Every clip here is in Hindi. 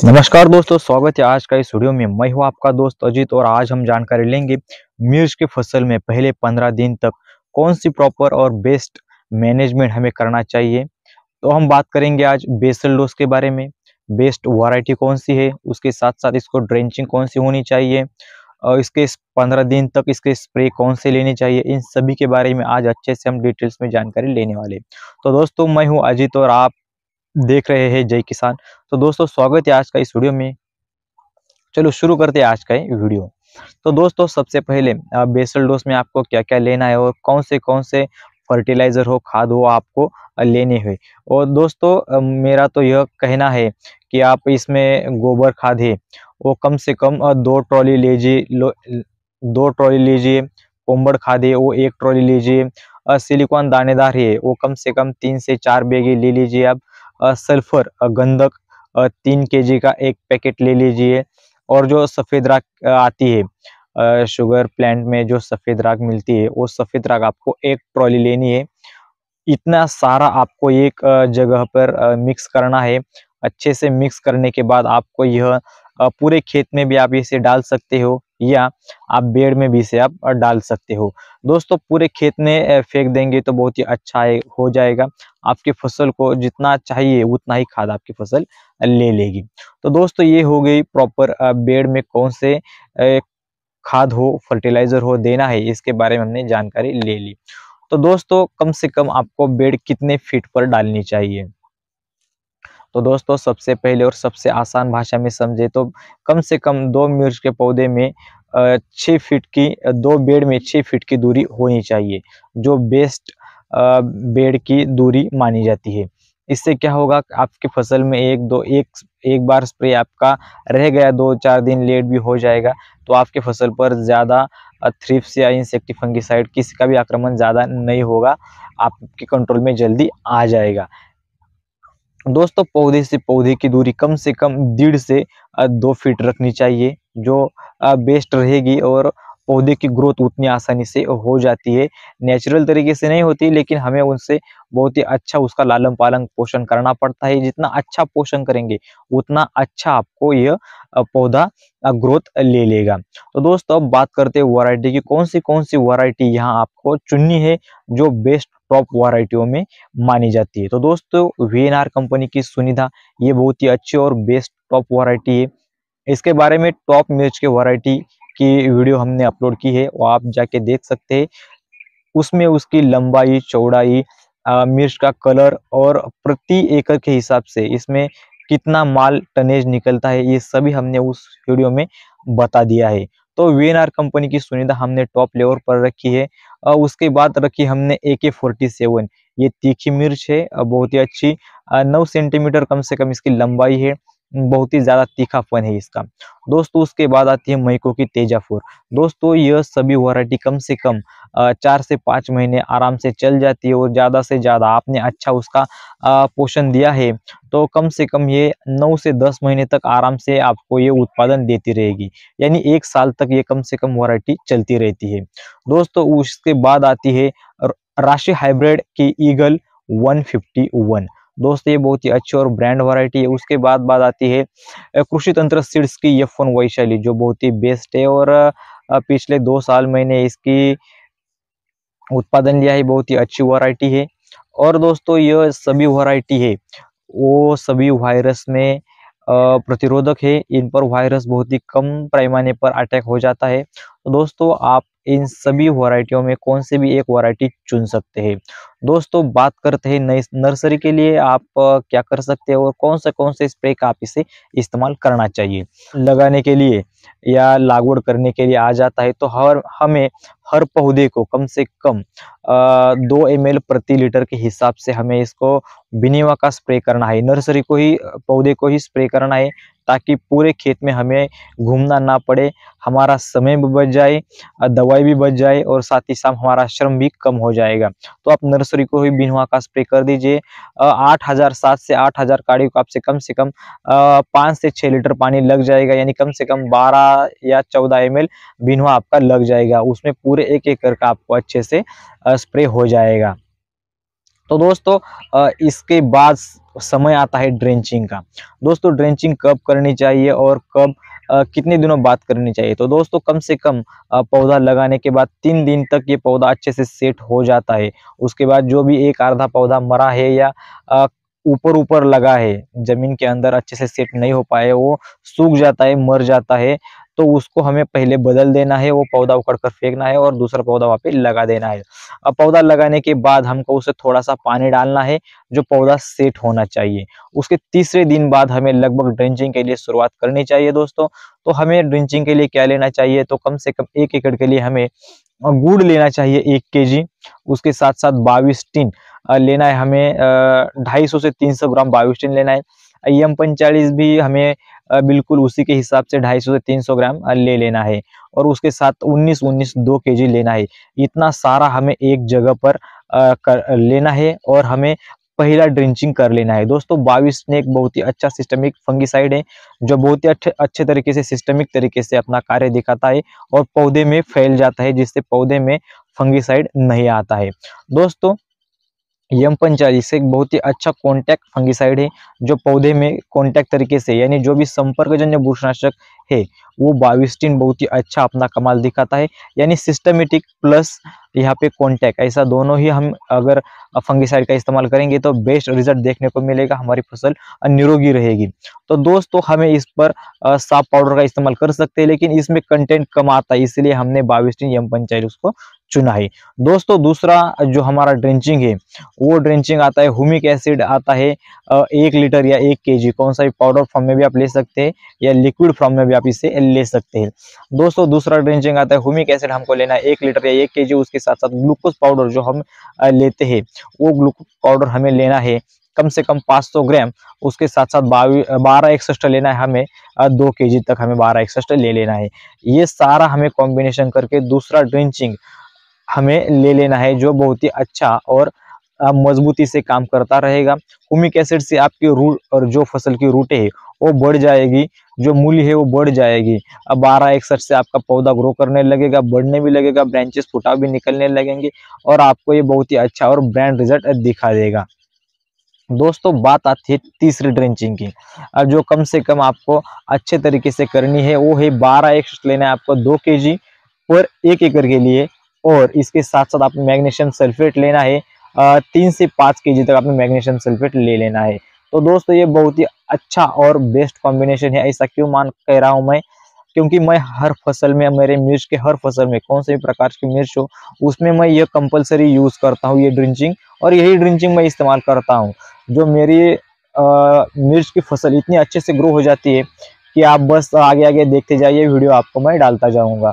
नमस्कार दोस्तों, स्वागत है आज का इस वीडियो में। मैं हूं आपका दोस्त अजीत और आज हम जानकारी लेंगे मिर्च की फसल में पहले 15 दिन तक कौन सी प्रॉपर और बेस्ट मैनेजमेंट हमें करना चाहिए। तो हम बात करेंगे आज बेसल डोज के बारे में, बेस्ट वैरायटी कौन सी है, उसके साथ साथ इसको ड्रेंचिंग कौन सी होनी चाहिए और इसके 15 दिन तक इसके स्प्रे कौन से लेने चाहिए। इन सभी के बारे में आज अच्छे से हम डिटेल्स में जानकारी लेने वाले। तो दोस्तों, मैं हूँ अजीत और आप देख रहे हैं जय किसान। तो दोस्तों, स्वागत है आज का इस वीडियो में। चलो शुरू करते हैं आज का ये वीडियो। तो दोस्तों, सबसे पहले बेसल डोज में आपको क्या क्या लेना है और कौन से फर्टिलाइजर हो, खाद हो आपको लेने हैं। और दोस्तों, मेरा तो यह कहना है कि आप इसमें गोबर खाद है वो कम से कम 2 ट्रॉली लीजिए, 2 ट्रॉली लीजिए। कोंबड़ खाद है वो 1 ट्रॉली लीजिए। सिलिकॉन दानेदार है वो कम से कम 3 से 4 बैगे ले लीजिए आप। सल्फर गंधक 3 केजी का एक पैकेट ले लीजिए। और जो सफ़ेद राख आती है शुगर प्लांट में, जो सफ़ेद राख मिलती है वो सफ़ेद राख आपको 1 ट्रॉली लेनी है। इतना सारा आपको एक जगह पर मिक्स करना है। अच्छे से मिक्स करने के बाद आपको यह पूरे खेत में भी आप इसे डाल सकते हो या आप बेड में भी इसे आप डाल सकते हो। दोस्तों, पूरे खेत में फेंक देंगे तो बहुत ही अच्छा हो जाएगा। आपकी फसल को जितना चाहिए उतना ही खाद आपकी फसल ले लेगी। तो दोस्तों, ये हो गई प्रॉपर बेड में कौन से खाद हो, फर्टिलाइजर हो देना है, इसके बारे में हमने जानकारी ले ली। तो दोस्तों, कम से कम आपको बेड कितने फीट पर डालनी चाहिए। तो दोस्तों, सबसे पहले और सबसे आसान भाषा में समझे तो कम से कम 2 मिर्च के पौधे में 6 फीट की, 2 बेड में 6 फीट की दूरी होनी चाहिए, जो बेस्ट बेड की दूरी मानी जाती है। इससे क्या होगा, आपकी फसल में एक बार स्प्रे आपका रह गया, 2-4 दिन लेट भी हो जाएगा तो आपके फसल पर ज़्यादा थ्रिप्स या इंसेक्ट फंगिसाइड किसी का भी आक्रमण ज़्यादा नहीं होगा, आपके कंट्रोल में जल्दी आ जाएगा। दोस्तों, पौधे से पौधे की दूरी कम से कम 1.5 से 2 फीट रखनी चाहिए, जो बेस्ट रहेगी और पौधे की ग्रोथ उतनी आसानी से हो जाती है। नेचुरल तरीके से नहीं होती, लेकिन हमें उनसे बहुत ही अच्छा उसका लालन पालन पोषण करना पड़ता है। जितना अच्छा पोषण करेंगे उतना अच्छा आपको यह पौधा ग्रोथ ले लेगा। तो दोस्तों, अब बात करते हैं वैरायटी की, कौन सी वैरायटी यहाँ आपको चुननी है जो बेस्ट टॉप वैरायटियों में मानी जाती है। तो दोस्तों, वीएनआर कंपनी की सुनिधा ये बहुत ही अच्छी और बेस्ट टॉप वैरायटी है। इसके बारे में टॉप मिर्च के वैरायटी की वीडियो हमने अपलोड की है, वो आप जाके देख सकते हैं। उसमें उसकी लंबाई, चौड़ाई, मिर्च का कलर और प्रति एकड़ के हिसाब से इसमें कितना माल टनेज निकलता है, ये सभी हमने उस वीडियो में बता दिया है। तो वीएनआर कंपनी की सुनिधा हमने टॉप लेवल पर रखी है। उसके बाद रखी हमने AK-47, ये तीखी मिर्च है, बहुत ही अच्छी, 9 सेंटीमीटर कम से कम इसकी लंबाई है, बहुत ही ज़्यादा तीखापन है इसका। दोस्तों, उसके बाद आती है मैको की तेजापुर। दोस्तों, यह सभी वैरायटी कम से कम 4 से 5 महीने आराम से चल जाती है और ज़्यादा से ज़्यादा आपने अच्छा उसका पोषण दिया है तो कम से कम ये 9 से 10 महीने तक आराम से आपको ये उत्पादन देती रहेगी, यानी 1 साल तक ये कम से कम वैरायटी चलती रहती है। दोस्तों, उसके बाद आती है राशि हाइब्रिड की ईगल 151। दोस्तों, ये बहुत ही अच्छी और ब्रांड वैरायटी है। उसके बाद आती है कृषि तंत्र सीड्स की F1 वैशाली, जो बहुत ही बेस्ट है और पिछले 2 साल मैंने इसकी उत्पादन लिया है, बहुत ही अच्छी वैरायटी है। और दोस्तों, यह सभी वैरायटी है वो सभी वायरस में प्रतिरोधक है, इन पर वायरस बहुत ही कम पैमाने पर अटैक हो जाता है। तो दोस्तों, आप इन सभी वैरायटियों में कौन से भी एक वैरायटी चुन सकते हैं। दोस्तों, बात करते हैं नई नर्सरी के लिए आप क्या कर सकते हैं और कौन से स्प्रे का आप इसे इस्तेमाल करना चाहिए। लगाने के लिए या लागवड करने के लिए आ जाता है तो हमें हर पौधे को कम से कम 2 ml प्रति लीटर के हिसाब से हमें इसको बिनेवा का स्प्रे करना है। नर्सरी को ही, पौधे को ही स्प्रे करना है ताकि पूरे खेत में हमें घूमना ना पड़े, हमारा समय भी बच जाए, दवाई भी बच जाए और साथ ही साथ हमारा श्रम भी कम हो जाएगा। तो आप नर्सरी को ही बिनेवा का स्प्रे कर दीजिए। 7 से 8,000 काड़ी को आपसे कम से कम 5 से 6 लीटर पानी लग जाएगा, यानी कम से कम 12 या 14 ml बिनेवा आपका लग जाएगा। उसमें पूरे 1 एकड़ का आपको अच्छे से स्प्रे हो जाएगा। तो दोस्तों, इसके बाद समय आता है ड्रेंचिंग का। दोस्तों ड्रेंचिंग कब करनी चाहिए और कब कितने दिनों बाद करनी चाहिए? तो दोस्तों कम से कम पौधा लगाने के बाद 3 दिन तक ये पौधा अच्छे से सेट हो जाता है। उसके बाद जो भी एक आधा पौधा मरा है या अ, ऊपर-ऊपर लगा है, ज़मीन के अंदर अच्छे से सेट नहीं हो पाए, वो सूख जाता है, मर जाता है, तो उसको हमें पहले बदल देना है, वो पौधा उखड़ कर फेंकना है और दूसरा पौधा वहाँ पे लगा देना है। अब पौधा लगाने के बाद हमको उसे थोड़ा-सा पानी डालना है, जो पौधा सेट होना चाहिए। उसके तीसरे दिन बाद हमें लगभग ड्रेंचिंग के लिए शुरुआत करनी चाहिए दोस्तों। तो हमें ड्रेंचिंग के लिए क्या लेना चाहिए? तो कम से कम 1 एकड़ के लिए हमें गुड़ लेना चाहिए 1 केजी। उसके साथ-साथ 22 टिन लेना है हमें 250 से 300 ग्राम 22 टिन लेना है। एम-45 भी हमें बिल्कुल उसी के हिसाब से 250 से 300 ग्राम ले लेना है और उसके साथ 19-19 2 केजी लेना है। इतना सारा हमें एक जगह पर कर लेना है और हमें पहला ड्रेंचिंग कर लेना है। दोस्तों 22 ने एक बहुत ही अच्छा सिस्टमिक फंगिसाइड है, जो बहुत ही अच्छे तरीके से सिस्टमिक तरीके से अपना कार्य दिखाता है और पौधे में फैल जाता है, जिससे पौधे में फंगिसाइड नहीं आता है। दोस्तों एम-45 एक बहुत ही अच्छा कॉन्टैक्ट फंगिसाइड है, जो पौधे में कॉन्टैक्ट तरीके से यानी जो भी संपर्कजन्य बुरशीनाशक है, वो 22 टिन बहुत ही अच्छा अपना कमाल दिखाता है। यानी सिस्टमेटिक प्लस यहाँ पे कॉन्टैक्ट, ऐसा दोनों ही हम अगर फंगिसाइड का इस्तेमाल करेंगे तो बेस्ट रिजल्ट देखने को मिलेगा, हमारी फसल निरोगी रहेगी। तो दोस्तों हमें इस पर साफ पाउडर का इस्तेमाल कर सकते हैं, लेकिन इसमें कंटेंट कम आता है, इसलिए हमने 22 टिन एम-45 को चुना है। दोस्तों दूसरा जो हमारा ड्रेंचिंग है, वो ड्रेंचिंग आता है, ह्यूमिक एसिड आता है 1 लीटर या 1 केजी, कौन सा भी पाउडर फॉर्म में भी आप ले सकते हैं या लिक्विड फॉर्म में भी आप इसे ले सकते हैं। दोस्तों दूसरा ड्रेंचिंग आता है, ह्यूमिक एसिड हमको लेना है 1 लीटर या 1 केजी, उसके साथ-साथ ग्लूकोज पाउडर जो हम लेते हैं, वो ग्लूकोज पाउडर हमें लेना है कम से कम 500 ग्राम। उसके साथ-साथ 1261 लेना है हमें 2 केजी तक हमें 1261 ले लेना है। ये सारा हमें कॉम्बिनेशन करके दूसरा ड्रेंचिंग हमें ले लेना है, जो बहुत ही अच्छा और मजबूती से काम करता रहेगा। ह्यूमिक एसिड से आपकी रूट और जो फसल की रूटें है वो बढ़ जाएगी, जो मूल्य है वो बढ़ जाएगी। अब 1261 से आपका पौधा ग्रो करने लगेगा, बढ़ने भी लगेगा, ब्रांचेस फुटाव भी निकलने लगेंगे और आपको ये बहुत ही अच्छा और ब्रांड रिजल्ट दिखा देगा। दोस्तों बात आती है तीसरी ड्रेंचिंग की, जो कम से कम आपको अच्छे तरीके से करनी है, वो है 1261 लेना है आपको 2 केजी पर 1 एकड़ के लिए और इसके साथ-साथ आपको मैग्नीशियम सल्फेट लेना है 3 से 5 केजी तक आपने मैग्नीशियम सल्फेट ले लेना है। तो दोस्तों ये बहुत ही अच्छा और बेस्ट कॉम्बिनेशन है, ऐसा क्यों कह रहा हूँ मैं? क्योंकि मैं हर फसल में, मेरे मिर्च के हर फसल में कौन से भी प्रकार की मिर्च हो, उसमें मैं ये कंपल्सरी यूज़ करता हूँ ये ड्रिंचिंग, और यही ड्रिंचिंग मैं इस्तेमाल करता हूँ। जो मेरी मिर्च की फसल इतनी अच्छे से ग्रो हो जाती है कि आप बस आगे-आगे देखते जाइए, वीडियो आपको मैं डालता जाऊँगा।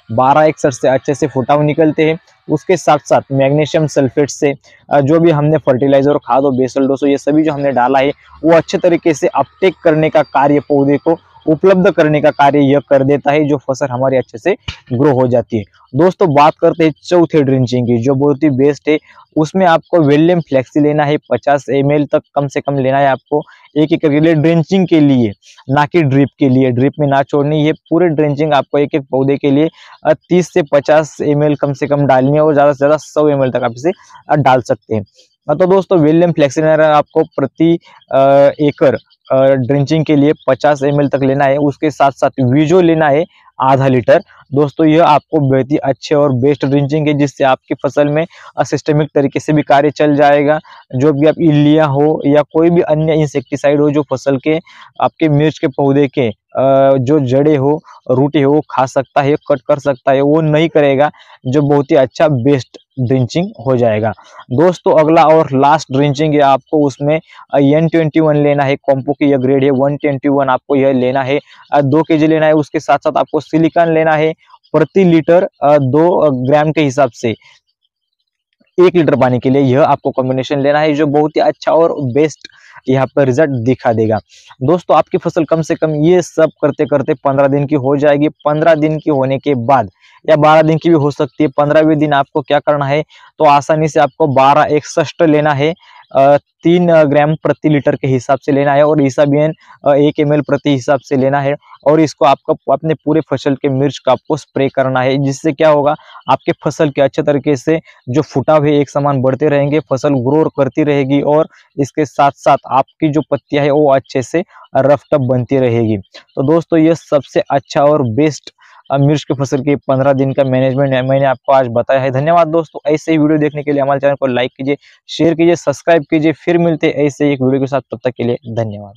1261 से अच्छे से फुटाव निकलते हैं। उसके साथ-साथ मैग्नीशियम सल्फेट से जो भी हमने फर्टिलाइज़र, खाद और बेसल डोज़ ये सभी जो हमने डाला है, वो अच्छे तरीके से अपटेक करने का कार्य, पौधे को उपलब्ध करने का कार्य यह कर देता है, जो फसल हमारी अच्छे से ग्रो हो जाती है। दोस्तों बात करते हैं चौथे ड्रिंचिंग की, जो बहुत ही बेस्ट है। उसमें आपको वेलियम फ्लेक्सी लेना है 50 ml तक कम से कम लेना है आपको 1 एकड़ के लिए ड्रिंचिंग के लिए, ना कि ड्रिप के लिए। ड्रिप में ना छोड़नी, ये पूरे ड्रिंचिंग आपको एक-एक पौधे के लिए 30 से 50 ml कम से कम डालनी है और ज़्यादा से ज़्यादा 100 ml तक आप इसे डाल सकते हैं। तो दोस्तों वेलियम फ्लेक्सिनर आपको प्रति एकड़ ड्रिंचिंग के लिए 50 ml तक लेना है। उसके साथ-साथ वीजो लेना है आधा लीटर। दोस्तों यह आपको बहुत ही अच्छे और बेस्ट ड्रिंचिंग है, जिससे आपकी फसल में सिस्टमिक तरीके से भी कार्य चल जाएगा। जो भी आप इल्लियाँ हो या कोई भी अन्य इंसेक्टिसाइड हो जो फसल के, आपके मिर्च के पौधे के जो जड़ें हो, रूटें हो, वो खा सकता है, कट कर सकता है, वो नहीं करेगा, जो बहुत ही अच्छा बेस्ट ड्रिंचिंग हो जाएगा। दोस्तों अगला और लास्ट ड्रिंचिंग है आपको, उसमें N21 लेना है, कॉम्पो की यह ग्रेड है 121, आपको यह लेना है 2 केजी लेना है। उसके साथ-साथ आपको सिलिकॉन लेना है प्रति लीटर 2 ग्राम के हिसाब से 1 लीटर पानी के लिए, यह आपको कॉम्बिनेशन लेना है, जो बहुत ही अच्छा और बेस्ट यहाँ पर रिजल्ट दिखा देगा। दोस्तों आपकी फसल कम से कम ये सब करते-करते 15 दिन की हो जाएगी। 15 दिन की होने के बाद या 12 दिन की भी हो सकती है। 15वें दिन आपको क्या करना है, तो आसानी से आपको 1261 लेना है 3 ग्राम प्रति लीटर के हिसाब से लेना है और इसाबियन 1 ml प्रति हिसाब से लेना है और इसको आपको अपने पूरे फसल के मिर्च का आपको स्प्रे करना है। जिससे क्या होगा, आपके फसल के अच्छे तरीके से जो फुटाव है एक समान बढ़ते रहेंगे, फसल ग्रो करती रहेगी और इसके साथ साथ आपकी जो पत्तियां है वो अच्छे से रफ टफ बनती रहेगी। तो दोस्तों ये सबसे अच्छा और बेस्ट मिर्च की फसल के 15 दिन का मैनेजमेंट है, मैंने आपको आज बताया है। धन्यवाद दोस्तों, ऐसे ही वीडियो देखने के लिए हमारे चैनल को लाइक कीजिए, शेयर कीजिए, सब्सक्राइब कीजिए। फिर मिलते हैं ऐसे ही एक वीडियो के साथ, तब तक के लिए धन्यवाद।